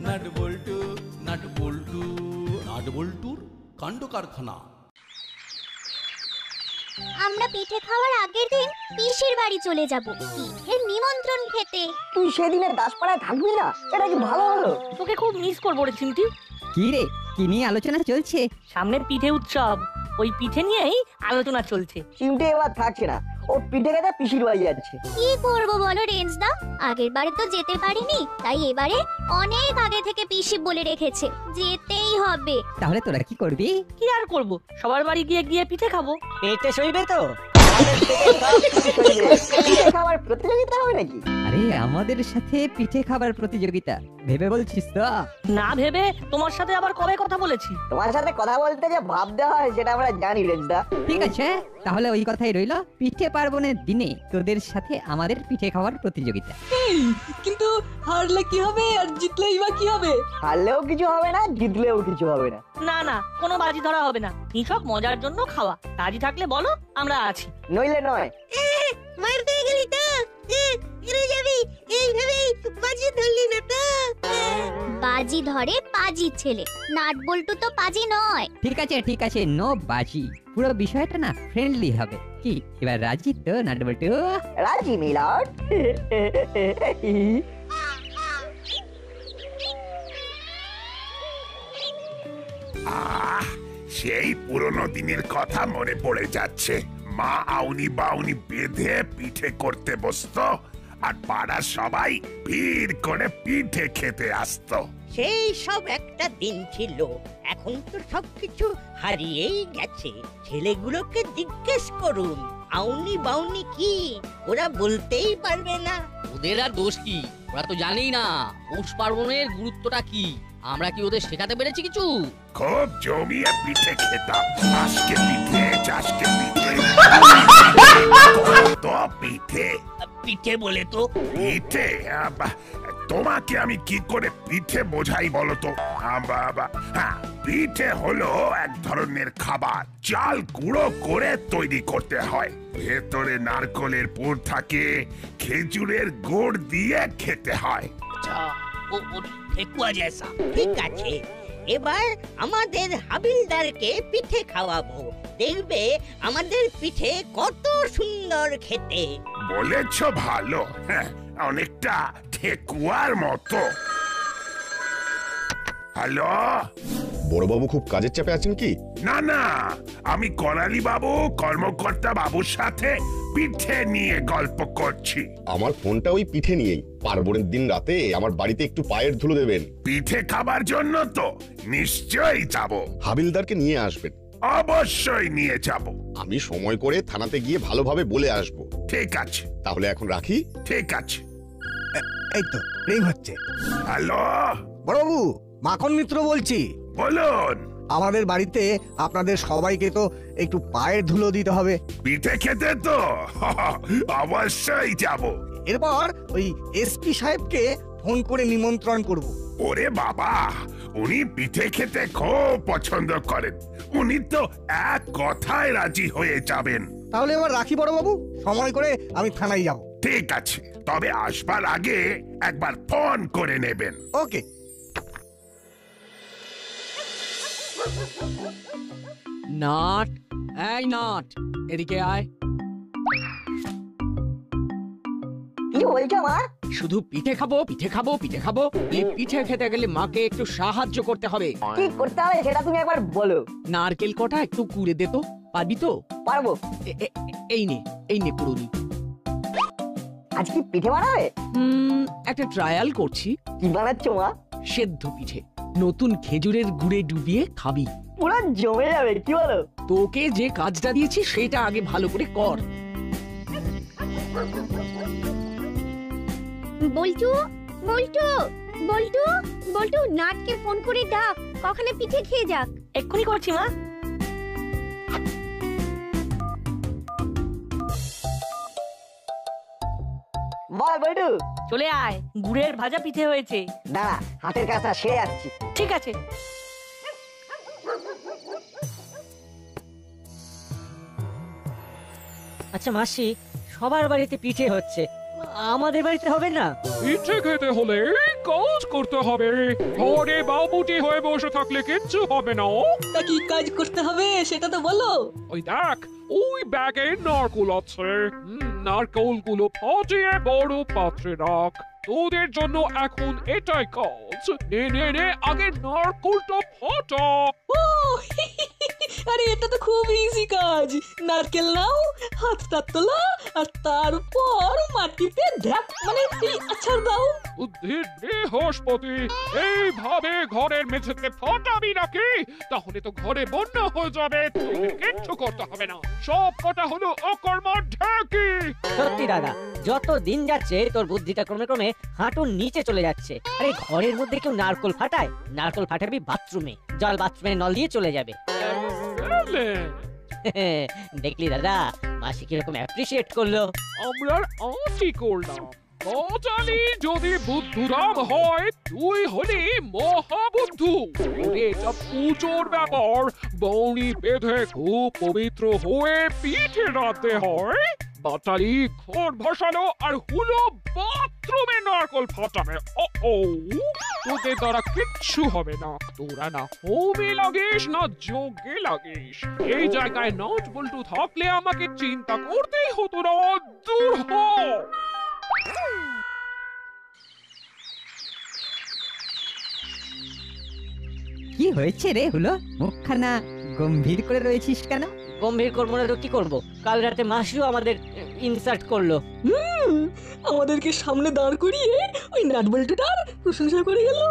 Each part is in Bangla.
নাট বল্টু নাট বল্টু নাট বল্টুর কাণ্ড কারখানা। আমরা পিঠে খাওয়ার আগের দিন পিসির বাড়ি চলে যাব পিঠের নিমন্ত্রণ খেতে। তুই সেদিনের দাসপাড়ায় থাকবি না? এটা কি ভালো হলো? তোকে খুব মিস করবো রে চিমটি। কি রে, কি নিয়ে আলোচনা চলছে? সামনের পিঠে উৎসব, ওই পিঠে নিয়েই আলোচনা চলছে। চিমটে এবার থাকছে না, ও পিঠে খেতে পিসির বাড়ি যাচ্ছে। কি করব বলো রেঞ্জদা, আগের বারে তো যেতে পারিনি, তাই এবারে অনেক আগে থেকে পিসি বলে রেখেছে যেতেই হবে। তাহলে তোরা কি করবি? কি আর করব, সবার বাড়ি গিয়ে গিয়ে পিঠে খাবো। পেটে সইবে তো? পিঠে খাওয়ার প্রতিযোগিতা হবে নাকি? আরে আমাদের সাথে পিঠে খাবার প্রতিযোগিতা ভেবে বলছিস তো? না ভেবে তোমার সাথে আবার কবে কথা বলেছি? তোমার সাথে কথা বলতে যে ভাবতে হয় সেটা আমরা জানি রেঞ্জদা। ঠিক আছে, তাহলে ওই কথাই রইলো, পিঠে পার্বণের দিনে তোদের সাথে আমাদের পিঠে খাওয়ার প্রতিযোগিতা। কিন্তু হারলে কি হবে আর জিতলেই বা কি হবে? হারলেও কিছু হবে না, জিতলেও কিছু হবে না। না না, কোনো বাজি ধরা হবে না, নিছক মজার জন্য খাওয়া। রাজি থাকলে বলো, আমরা আছি। নইলে নয়। মারতে গেলি তো হেরে যাবি, এই ভেবেই বাজি ধরলি না তো। বাজি ধরে পাজি ছেলে, নাট বল্টু তো পাজি নয়। ঠিক আছে, নো বাজি। পুরো বিষয়টা না ফ্রেন্ডলি হবে। কি এবার রাজি তো নাট বল্টু? রাজি মিলট। সেই পুরনো দিনের কথা মনে পড়ে যাচ্ছে। মা আউনি বাউনি বেঁধে পিঠে করতে বসতো আর পাড়ার সবাই ভিড় করে পিঠে খেতে আসতো। সেই সব একটা দিন ছিল, এখন তো সবকিছু হারিয়েই গেছে। ছেলেগুলোকে জিজ্ঞেস করুন আউনি বাউনি কি, ওরা বলতেই পারবে না। ওদের আর দোষ কি, ওরা তো জানেই না পৌষ পার্বণের গুরুত্বটা কি। আমরা কি ওদের শেখাতে পেরেছি কিছু? খুব জমিয়ে পিঠে খেতাম, আজকে পিঠে চাষকে পিঠে তো পিঠে পিঠে বলে তো পিঠে তোমাকে আমি কি করে পিঠে বোঝাই বলো তো? হ্যাঁ, পিঠে হলো এক ধরনের খাবার, চাল গুঁড়ো করে তৈরি করতে হয়। ভেতরে নারকেলের পুর থাকে, খেজুরের গুড় দিয়ে খেতে হয়। ঠেকুয়া জেসা। ঠিক আছে, এবার আমাদের হাবিলদারকে পিঠে খাওয়াবো, দেখবে আমাদের পিঠে কত সুন্দর খেতে। বলেছ ভালো, হ্যাঁ, অনেকটা ঠেকুয়ার মতো। হ্যালো, বড়বাবু খুব কাজের চাপে আছেন কি? না না, আমি করালি বাবু কর্মকর্তা বাবুর সাথে পিঠে নিয়ে গল্প করছি। আমার ফোনটা ওই পিঠে নিয়েই। পার্বণের দিন রাতে আমার বাড়িতে একটু পায়ের ধুলো দেবেন। পিঠে খাবার জন্য তো নিশ্চয়ই যাব। হাবিলদারকে নিয়ে আসবেন। অবশ্যই নিয়ে যাব। আমি সময় করে থানাতে গিয়ে ভালোভাবে বলে আসব। ঠিক আছে, তাহলে এখন রাখি। ঠিক আছে। এই তো রিং হচ্ছে। হ্যালো বড়বাবু, মাখন মিত্র বলছি। বলুন। আমাদের বাড়িতে আপনাদের সবাইকে তো একটু পায়ের ধুলো দিতে হবে। পিঠে খেতে তো অবশ্যই যাব। এরপর ওই এসপি সাহেবকে ফোন করে নিমন্ত্রণ করব। ওরে বাবা, উনি পিঠে খেতে খুব পছন্দ করেন, উনি তো এক কথায় রাজি হয়ে যাবেন। তাহলে এবার রাখি বড়বাবু, সময় করে আমি থানায় যাব। ঠিক আছে, তবে আসবার আগে একবার ফোন করে নেবেন। ওকে। নাট, এই নাট, এদিকে আয়। কি বলছো মা? শুধু পিঠে খাবো পিঠে খাবো পিঠে খাবো, এই পিঠে খেতে গেলে মাকে একটু সাহায্য করতে হবে। কি করতে হবে সেটা তুমি একবার বলো। নারকেল কটা একটু কুড়ে দে তো, পারবি তো? পারবো। এই নে কুড়ুনি। আজ কি পিঠে বানাবে? একটা ট্রায়াল করছি। কি বানাচ্ছো মা? সেদ্ধ পিঠে, নতুন খেজুরের গুড়ে ডুবিয়ে খাবি। পুরো জমে যাবে, কি বলো? তোকে যে কাজটা দিয়েছি সেটা আগে ভালো করে কর। বল্টু বল্টু বল্টু বল্টু, নাটকে ফোন করে ডাক, কখনো পিঠে খেয়ে যাক। এক্ষুনি করছি মা। বল বল্টু। চলে আয়, গুড়ের ভাজা পিঠে হয়েছে। দাঁড়া, হাতের কাজটা সেরে যাচ্ছি। ঠিক আছে। আচ্ছা মাসি, সবার বাড়িতে পিঠে হচ্ছে, আমাদের বাড়িতে হবে না? পিঠে খেতে হলে কাজ করতে হবে। ঘরে বাবুটি হয়ে বসে থাকলে কিচ্ছু হবে না। তা কি কাজ করতে হবে সেটা তো বলো। ওই দেখ, ওই ব্যাগে নারকোল আছে। নারকোলগুলো ফাটিয়ে বড় পাত্রে রাখ। তোদের জন্য এখন এটাই কাজ। নে নে নে, আগে নারকোলটা ফাটা। আরে এটা তো খুব ইজি কাজ। নারকেল নাও, হাতটা তোলা, আর তারপর মাটিতে ঢাক মানে আছাড় দাও। বুদ্ধির বৃহস্পতি, এইভাবে ঘরের মেঝেতে ফাটাবি নাকি? তাহলে তো ঘরে বন্যা হয়ে যাবে। তোদের কিচ্ছু করতে হবে না, সব কটা হলো অকর্মার ঢাকি। সত্যি দাদা, যত দিন যাচ্ছে তোর বুদ্ধিটা ক্রমে ক্রমে হাঁটুর নিচে চলে যাচ্ছে। আরে ঘরের মধ্যে কেউ নারকোল ফাটায়? নারকোল ফাটাবি বাথরুমে, জল বাথরুমের নল দিয়ে চলে যাবে। দেখলি দাদা, মাসি কিরকম অ্যাপ্রিশিয়েট করলো। আমরা আশি করলাম। বাচালি যদি বুদ্ধুরাম হয়, তুই হলি মহাবুদ্ধু। এটা পুজোর ব্যাপার, বৌনি বেঁধে খুব পবিত্র হয়ে পিঠে রাখতে হয়। বাচালি ঘর ভাসালো আর হুলো বাথরুমে নারকল ফাটাবে। তোদের দ্বারা কিচ্ছু হবে না। তোরা না হোমে লাগিস না যোগে লাগিস। এই জায়গায় নাট বল্টু থাকলে আমাকে চিন্তা করতেই হতো না। দূর হ। কি হয়েছে রে হলো? মুখখানা গম্ভীর করে রয়েছিস কেন? গম্ভীর করবো না তো কি করবো? কাল রাতে মাসিও আমাদের ইনসার্ট করলো। আমাদেরকে সামনে দাঁড় করিয়ে ওই নাটবল্টুটার প্রশংসা করে গেল।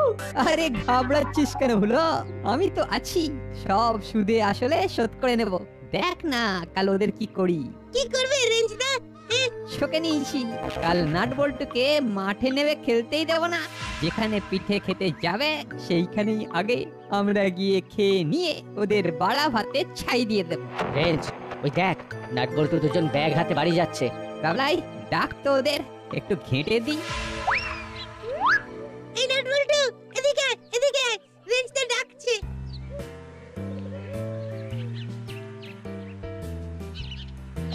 আরে ঘাবড়াচ্ছিস কেন হলো? আমি তো আছি, সব সুদে আসলে শোধ করে নেব। দেখ না কাল ওদের কি করি। কি করবে রেঞ্জদা? শোকে নিয়েছি, কাল নাট বল্টুকে মাঠে নেমে খেলতেই দেব না। যেখানে পিঠে খেতে যাবে সেইখানেই আগে আমরা গিয়ে খেয়ে নিয়ে ওদের বাড়া ভাতে ছাই দিয়ে দেব। রেঞ্জ, ওই দেখ নাটবল্টু দুজন ব্যাগ হাতে বাড়ি যাচ্ছে। কাবলাই, ডাক তো ওদের, একটু ঘেঁটে দিই। এই নাটবল্টু, এদিকে এদিকে, রেঞ্জদা ডাকছে।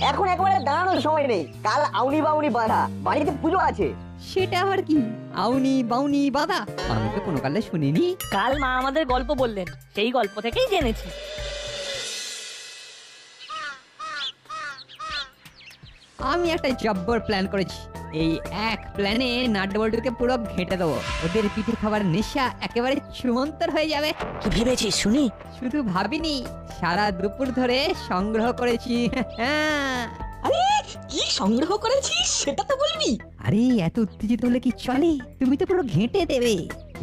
এখন একেবারে দাঁড়ানোর সময় নেই, কাল আউনি বাউনি বাঁধা, বাড়িতে পুজো আছে। সেটা আবার কি? আউনি বাউনি বাঁধা? আমি তো কোনো কালে শুনিনি। কাল মা আমাদের গল্প বললেন, সেই গল্প থেকেই জেনেছি। আমি একটা জব্বর প্ল্যান করেছি। এই এক প্ল্যানে নাটবল্টুকে পুরো ঘেঁটে দেবো। ওদের পিঠে খাবার নেশা একেবারে চুমন্তর হয়ে যাবে। কি ভেবেছিস শুনি? শুধু ভাবিনি, সারা দুপুর ধরে সংগ্রহ করেছি। আরে কি সংগ্রহ করেছিস সেটা তো বলবি। আরে এত উত্তেজিত হলে কি চলে? তুমি তো পুরো ঘেঁটে দেবে।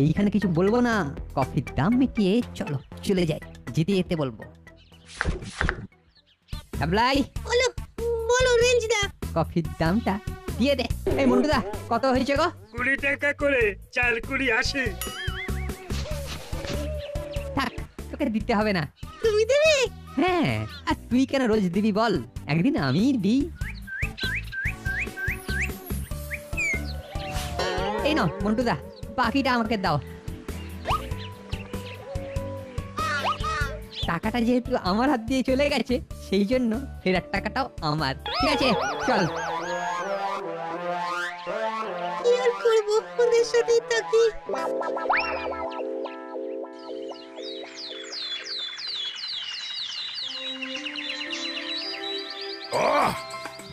এইখানে কিছু বলবো না, কফির দাম মিটিয়ে চলো চলে যাই। যেতে যেতে বলবো। আবলাই, বলো বলো রেঞ্জদা। কফির দামটা দিয়ে দে। এই মন্টুদা, কত হয়েছে গো? 20 টাকা করে, 4 কুড়ি 80। থাক, তোকে দিতে হবে না। তুমি দেবে? হ্যাঁ, আর তুই কেন রোজ দিবি বল? একদিন আমি দিই। এই নাও মন্টুদা, বাকিটা আমাকে দাও। টাকাটা যেহেতু আমার হাত দিয়ে চলে গেছে, সেই জন্য ফেরার টাকাটাও আমার। ঠিক আছে, চল। কি আর করবো, ওদের সাথেই থাকি।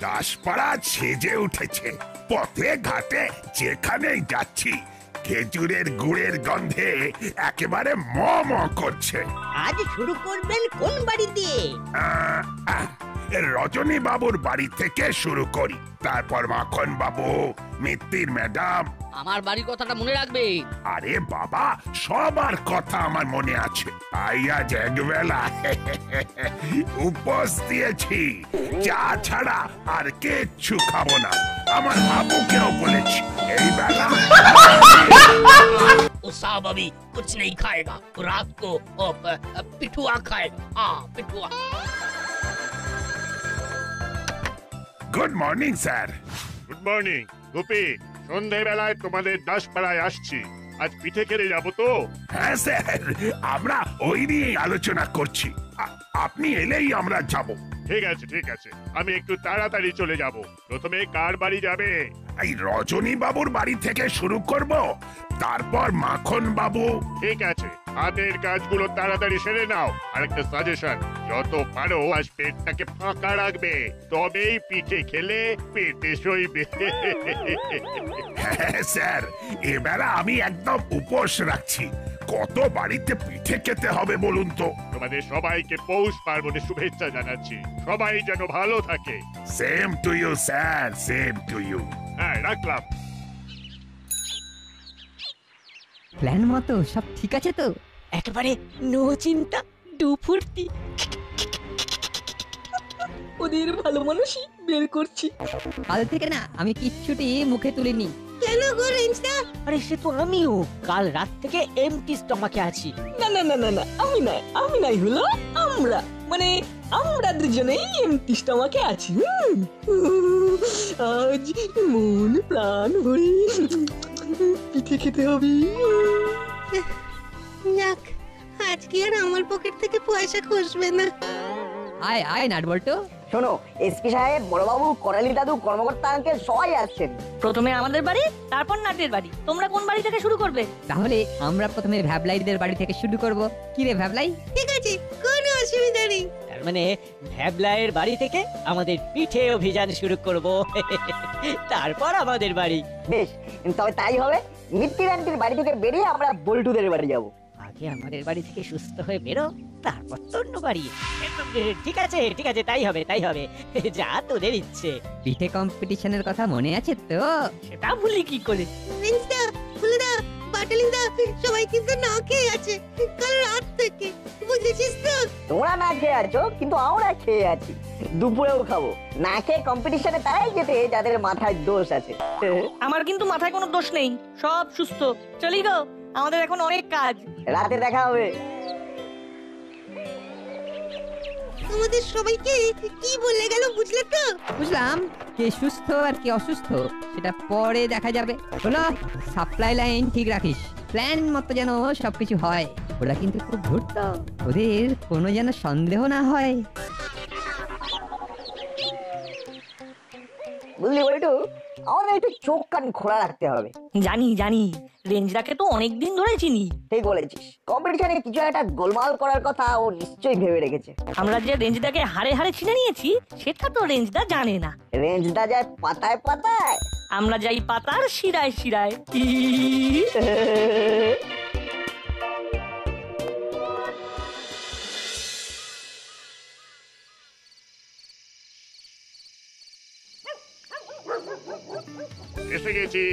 দাসপাড়া ছেজে উঠেছে। পথে ঘাটে যেখানেই যাচ্ছি, খেজুরের গুড়ের গন্ধে একেবারে ম ম করছে। আজ শুরু করবেন কোন বাড়ি দিয়ে? রজনী বাবুর বাড়ি থেকে শুরু করি, তারপর মাখন বাবু, মিত্তির ম্যাডাম। আমার বাড়ির কথাটা মনে রাখবে। আরে বাবা, সবার কথা আমার মনে আছে। আজ একবেলা উপোস দিয়েছি, চা ছাড়া আর কিচ্ছু খাবো না। আমার বাবুকেও বলেছি এই বেলা वो साहब अभी कुछ नहीं खाएगा, रात को पिठुआ खाएगा। हाँ, पिठुआ। Good morning sir. Good morning Gopi, সন্ধ্যাবেলায় তোমাদের দাসপাড়ায় আসছি। আজ পিঠে খেলে যাবো তো? হ্যাঁ স্যার, আমরা ওই নিয়ে আলোচনা করছি। আপনি এলেই আমরা যাব। ঠিক আছে আমি একটু তাড়াতাড়ি চলে যাব। প্রথমে কার বাড়ি যাবে? এই রজনী বাবুর বাড়ি থেকে শুরু করব, তারপর মাখন বাবু। ঠিক আছে, হাতের কাজগুলো তাড়াতাড়ি সেরে নাও। আরেকটা সাজেশন, যত পারো আজ পেটটাকে ফাঁকা রাখবে, তবেই পিঠে খেলে পেটে সইবে। হ্যাঁ স্যার, এবেলা আমি একদম উপোস রাখছি। কত বাড়িতে পিঠে খেতে হবে বলুন তো? তোমাদের সবাইকে পৌষ পার্বণের শুভেচ্ছা জানাচ্ছি। সবাই যেন ভালো থাকে। Same to you sir, same to you. হ্যাঁ, রাখলাম। প্ল্যান মতো সব ঠিক আছে তো? একেবারে নো চিন্তা, ডুফুর্তি। ওদের ভালো মানুষই বের করছি। কাল থেকে না আমি কিচ্ছুটি মুখে তুলিনি। কেন গো রেঞ্জদা? আরে সে তো আমিও কাল রাত থেকে এমটি স্টমাকে আছি। না না না না না, আমি নাই হলো আমরা, মানে আমরা দুজনেই এমটি স্টমাকে আছি। আজ মন প্রাণ ভরে পিঠে খেতে হবে। যাক, আজকে আর আমার পকেট থেকে পয়সা খসবে না। আয় আয় নাটবল্টু। শোনো, এসপি সাহেব, বড়বাবু, করালি দাদু, কর্মকর্তা আঙ্কেল সবাই আসছেন। প্রথমে আমাদের বাড়ি, তারপর নাটের বাড়ি। তোমরা কোন বাড়ি থেকে শুরু করবে? তাহলে আমরা প্রথমে ভ্যাবলাইদের বাড়ি থেকে শুরু করব। কি রে ভ্যাবলাই? ঠিক আছে, কোনো অসুবিধা নেই। তার মানে ভ্যাবলাইয়ের বাড়ি থেকে আমাদের পিঠে অভিযান শুরু করব। তারপর আমাদের বাড়ি। বেশ, তবে তাই হবে। মিত্তির আন্টির বাড়ি থেকে বেরিয়ে আমরা বল্টুদের বাড়ি যাব। আগে আমাদের বাড়ি থেকে সুস্থ হয়ে বেরো, তারপর তো অন্য বাড়ি। ঠিক আছে, তাই হবে। যা তোদের ইচ্ছে। পিঠে কম্পিটিশনের কথা মনে আছে তো? সেটা ভুলি কি করে? রেঞ্জদা, ফুলদা, বাটালিদা সবাই কিন্তু না খেয়ে আছে কাল রাত থেকে, বুঝেছিস তো? তোমরা না খেয়ে আছো, কিন্তু আমরা খেয়ে আছি। দুপুরেও খাবো। না খেয়ে কম্পিটিশনে তারাই যেতে যাদের মাথায় দোষ আছে। আমার কিন্তু মাথায় কোনো দোষ নেই, সব সুস্থ। চলি গো, আমাদের এখন অনেক কাজ। রাতে দেখা হবে। আমাদের সবাইকে কি বলে গেল বুঝলে তো? বুঝলাম, কে সুস্থ আর কে অসুস্থ সেটা পরে দেখা যাবে। শোনো, সাপ্লাই লাইন ঠিক রাখিস, প্ল্যান মতো যেন সবকিছু হয়। ওরা কিন্তু খুব ধূর্ত, ওদের কোনো যেন সন্দেহ না হয়। বুঝলি বলটু, আমাদের একটু চোখ কান খোলা রাখতে হবে। জানি, রেঞ্জদাকে তো অনেকদিন ধরে চিনি। ঠিক বলেছিস, কম্পিটিশনে কিছু একটা গোলমাল করার কথা ও নিশ্চয়ই ভেবে রেখেছে। আমরা যে রেঞ্জদাকে হাড়ে হাড়ে চিনে নিয়েছি সেটা তো রেঞ্জদা জানে না। রেঞ্জদা যায় পাতায় পাতায়, আমরা যাই পাতার শিরায় শিরায়। এসে গেছি।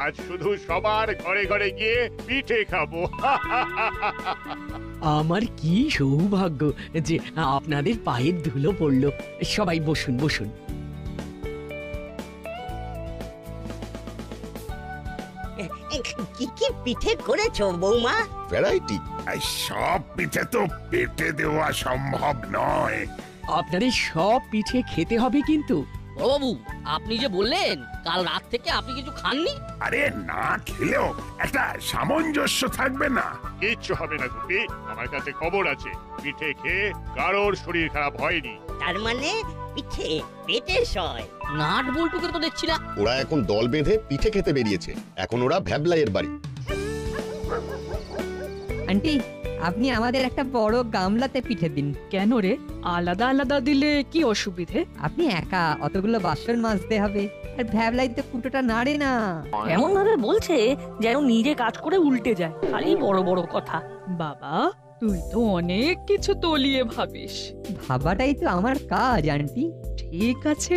আজ শুধু সবার ঘরে ঘরে গিয়ে পিঠে খাবো। আমার কি সৌভাগ্য যে আপনাদের পায়ের ধুলো পড়লো। সবাই বসুন। কি পিঠে করেছো বৌমা? ভ্যারাইটি। এই সব পিঠে তো পেটে দেওয়া সম্ভব নয়। আপনাদের সব পিঠে খেতে হবে কিন্তু। বাবু, আপনি যে বললেন কাল রাত থেকে আপনি কিছু খাননি। আরে না খেলেও একটা সামঞ্জস্য থাকবে না? কিচ্ছু হবে না গুপি, আমার কাছে খবর আছে। পিঠে খেয়ে কারোর শরীর খারাপ হয়নি। তার মানে পিঠে পেটে সয়। নাট বল্টুকে তো দেখছি না। ওরা এখন দল বেঁধে পিঠে খেতে বেরিয়েছে। এখন ওরা ভ্যাবলাইয়ের বাড়ি। আন্টি, আপনি আমাদের একটা বড় গামলাতে পিঠে দিন। কেন রে? আলাদা আলাদা দিলে কি অসুবিধে? আপনি একা অতগুলো বাসন মাজতে হবে, আর ভ্যাবলাইতে ফুটোটা নাড়ে না। এমন ভাবে বলছে যেন নিজে কাজ করে উল্টে যায়, খালি বড় বড় কথা। বাবা, তুই তো অনেক কিছু তলিয়ে ভাবিস। ভাবাটাই তো আমার কাজ আন্টি। ঠিক আছে,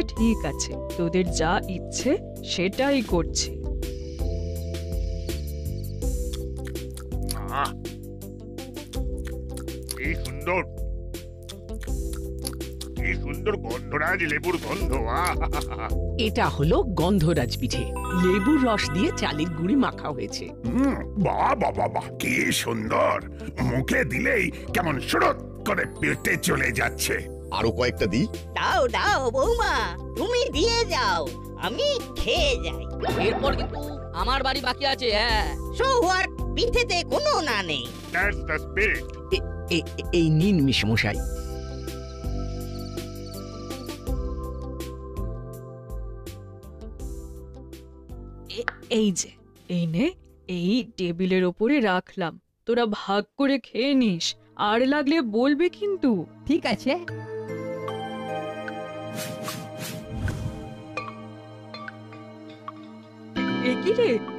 তোদের যা ইচ্ছে সেটাই করছি। কি সুন্দর গন্ধরাজ লেবুর গন্ধ। এটা হলো গন্ধরাজ পিঠে, লেবুর রস দিয়ে চালের গুঁড়ি মাখা হয়েছে। বাহ, কি সুন্দর! মুখে দিলেই কেমন সুরত করে পেটে চলে যাচ্ছে। আরো কয়েকটা দিই? দাও বৌমা, তুমি দিয়ে যাও, আমি খেয়ে যাই। এরপর কিন্তু আমার বাড়ি বাকি আছে। হ্যাঁ, সো হোয়াট, পিঠেতে কোনো না নেই। That's the spirit. এই নিন মিশমশাই। এই যে এই নে, এই টেবিলের ওপরে রাখলাম, তোরা ভাগ করে খেয়ে নিস, আর লাগলে বলবি কিন্তু। ঠিক আছে।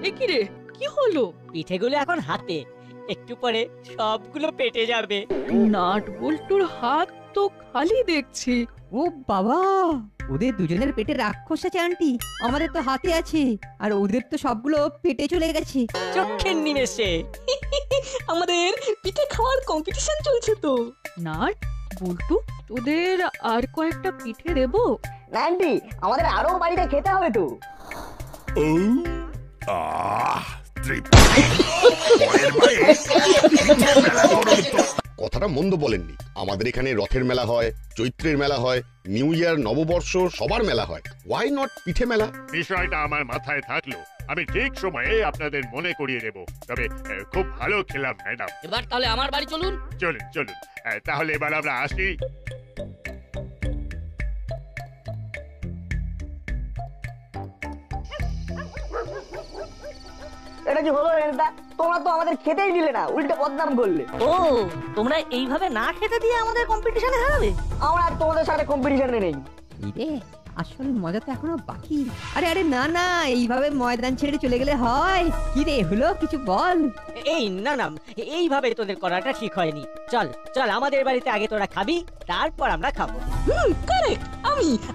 একি রে কি হলো? পিঠেগুলো এখন হাতে, একটু পরে সবগুলো পেটে যাবে। নাট বল্টুর হাত তো খালি দেখছি। ও বাবা, ওদের দুজনের পেটে রাক্ষস আছে আন্টি, আমাদের তো হাতে আছে, আর ওদের তো সবগুলো পেটে চলে গেছে। চোখের নিমেষে আমাদের পিঠে খাওয়ার কম্পিটিশন চলছে তো। নাট বল্টু, তোদের আর কয়েকটা পিঠে দেবো? না আন্টি, আমাদের আরো বাড়িতে খেতে হবে তো। কথাটা মন্দ বলেননি। আমাদের এখানে রথের মেলা হয়, চৈত্রের মেলা হয়, নিউ ইয়ার নববর্ষ সবার মেলা হয়। ওয়াই নট পিঠে মেলা? বিষয়টা আমার মাথায় থাকলো, আমি ঠিক সময়ে আপনাদের মনে করিয়ে দেব। তবে খুব ভালো খেলাম ম্যাডাম। এবার তাহলে আমার বাড়ি চলুন। চলুন চলুন, তাহলে এবার আমরা আসি। এটা কি হলো রেন্টা? তোমরা তো আমাদের খেতেই দিলে না, উল্টে বদনাম করলে। ও, তোমরা এইভাবে না খেতে দিয়ে আমাদের কম্পিটিশনে হারাবে? আমরা আর তোমাদের সাথে কম্পিটিশনে নেই। রে, আসল মজা তো এখনো বাকি। আরে আরে না না, এইভাবে ময়দান ছেড়ে চলে গেলে হয়? কি রে হলো, কিছু বল। এই না না, এইভাবে তোদের করাটা ঠিক হয়নি। চল চল, আমাদের বাড়িতে আগে তোরা খাবি, তারপর আমরা খাবো। কারেক্ট।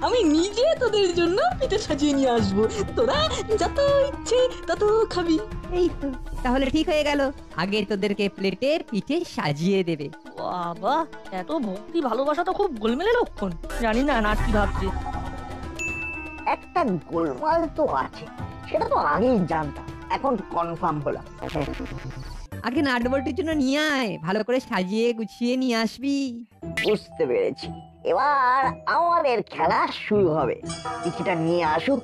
আমি নিজে তোদের জন্য পিঠে সাজিয়ে নিয়ে আসবো, তোরা যত ইচ্ছে তত খাবি। এই তো, তাহলে ঠিক হয়ে গেল। আগে তোদেরকে প্লেটে পিঠে সাজিয়ে দেবে। বাবা, এত ভক্তি ভালোবাসা তো খুব গোলমেলে লক্ষণ। জানি না নাট কি ভাবছে। একটা গোলমাল তো আছে, সেটা তো আগেই জানতাম, এখন কনফার্ম হলাম। আগে নাট বল্টুর জন্য নিয়ে আয়, ভালো করে সাজিয়ে গুছিয়ে নিয়ে আসবি। বুঝতে পেরেছি, এবার আমাদের খেলা শুরু হবে। পিঠিটা নিয়ে আসুক।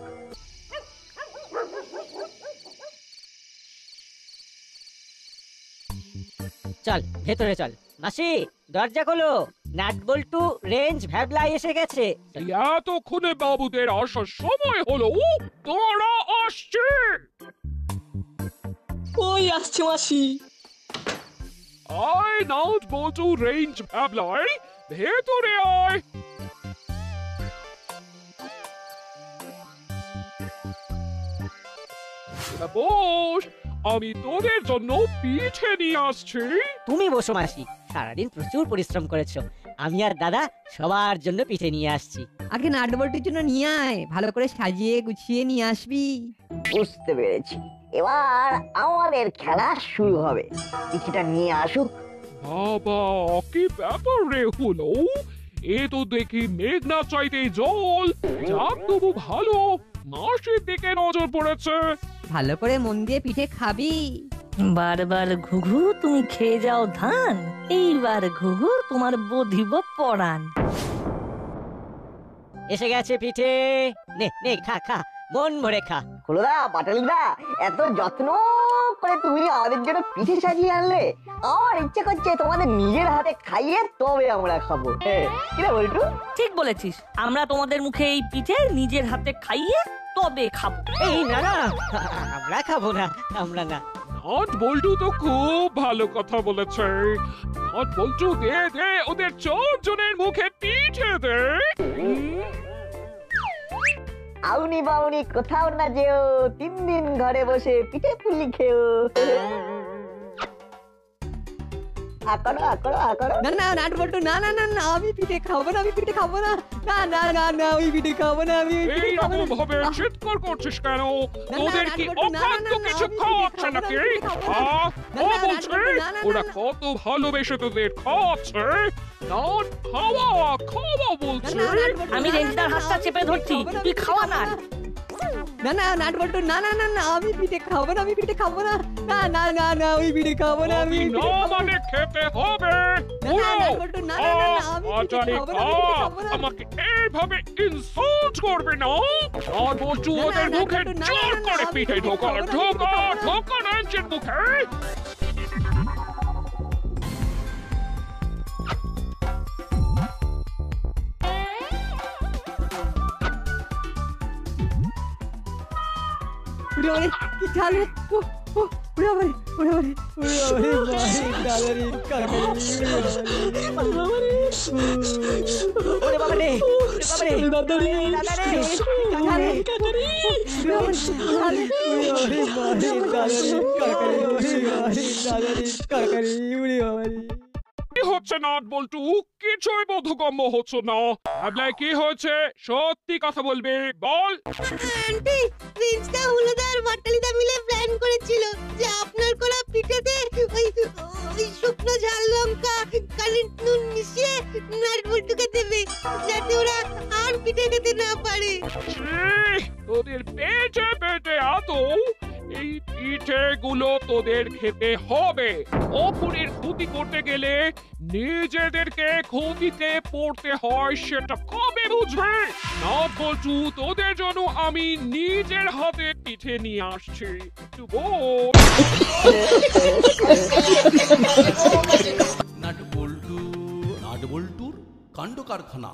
চল ভেতরে চল। মাসি, দরজা খোলো, নাট বল্টু, রেঞ্জ, ভ্যাবলা এসে গেছে। এতক্ষণে বাবুদের আসার সময় হলো, তোরা আসছে। ওই আসছে মাসি। আয় নাট বল্টু, রেঞ্জ, ভ্যাবলাই, ভেতরে আয়। বস, আমি তোদের জন্য পিঠে নিয়ে আসছি। তুমি বসো মাসি, সারাদিন প্রচুর পরিশ্রম করেছো। আমি আর দাদা সবার জন্য পিঠে নিয়ে আসছি। আগে নাট বল্টুর জন্য নিয়ে আয়, ভালো করে সাজিয়ে গুছিয়ে নিয়ে আসবি। বুঝতে পেরেছি, এবার আমাদের খেলা শুরু হবে। পিঠিটা নিয়ে আসুক। বাবা, কি ব্যাপার রে হলো? এ তো দেখি মেঘনা চাইতে জল। যাক তবু ভালো, মাসির দিকে নজর পড়েছে। ভালো করে মন দিয়ে পিঠে খাবি। বারবার ঘুঘু তুমি খেয়ে যাও ধান, এইবার ঘুঘু তোমার বধিব পরাণ। এসে গেছে পিঠে, নে নে খা খা, মন ভরে খা। হলোদা, বাটালিদা, এত যত্ন করে তুমি আমাদের জন্য পিঠে সাজিয়ে আনলে, আমার ইচ্ছে করছে তোমাদের নিজের হাতে খাইয়ে তবে আমরা খাবো। কি রে বল্টু? ঠিক বলেছিস, আমরা তোমাদের মুখে এই পিঠে নিজের হাতে খাইয়ে তবে খাবো। এই না না, আমরা খাবো না, আমরা না। নাট বল্টু তো খুব ভালো কথা বলেছে। নাট বল্টু, দে দে, ওদের 4 জনের মুখে পিঠে দে। আউনি বাউনি কোথাও না যেও, 3 দিন ঘরে বসে পিঠে পুলি খেও। আকড়ো আকড়ো আকড়ো। না না নাট বল্টু, না না না না, আমি পিঠে খাবো না, আমি পিঠে খাবো না। না না না না, আমি পিঠে খাবো না, আমি পিঠে খাবো না। এইরকম ভাবে চিৎকার করছিস কেন? তোদের কি অখাদ্য কিছু খাওয়াচ্ছে নাকি? ও বলছে ওরা কত ভালোবেসে তোদের খাওয়াচ্ছে। নাট খাওয়া খাওয়া বলছে। আমি রেঞ্জদার হাতটা চেপে ধরছি, তুই খাওয়া না। না না নাট বল্টু, না না না না, আমি পিঠে খাবো না, আমি পিঠে খাবো না। না না না না, আমি পিঠে খাবো না, আমি না মানে খেতে হবে। আমাকে এইভাবে ইনসাল্ট করবে না। আর বলছো ওদের মুখে জোর করে পিঠে ঢোকা ঢোকা ঢোকা রেঞ্জের মুখে। উড়ে বাবারে কি ঝাল রে উড়ে বাবারে উড়ে বাবারে উড়ে বাবারে ডালারে কাকারি ওরে বাবা রে দাদারে কাকারে কাকারে কি হচ্ছে নাট বল্টু কিছুই বোধগম্য হচ্ছে না আপনার কি হয়েছে সত্যি কথা বলবে বল আন্টি প্রিন্সদা হুলুদার বাটালিদা মিলে প্ল্যান করেছিল যে আপনার করা পিঠেতে ওই শুকনো ঝাল লঙ্কা কালি নুন মিশিয়ে নাটবল্টুকে দেবে যাতে ওরা আর পিঠে খেতে না পারে তোদের পেটে পেটে আতো এই পিঠেগুলো তোদের খেতে হবে অপরের ক্ষতি করতে গেলে নিজেদেরকে ক্ষতিতে পড়তে হয় সেটা কবে বুঝবে নাট বল্টু তোদের জন্য আমি নিজের হাতে পিঠে নিয়ে আসছি একটু বল নাট বল্টুর কাণ্ড কারখানা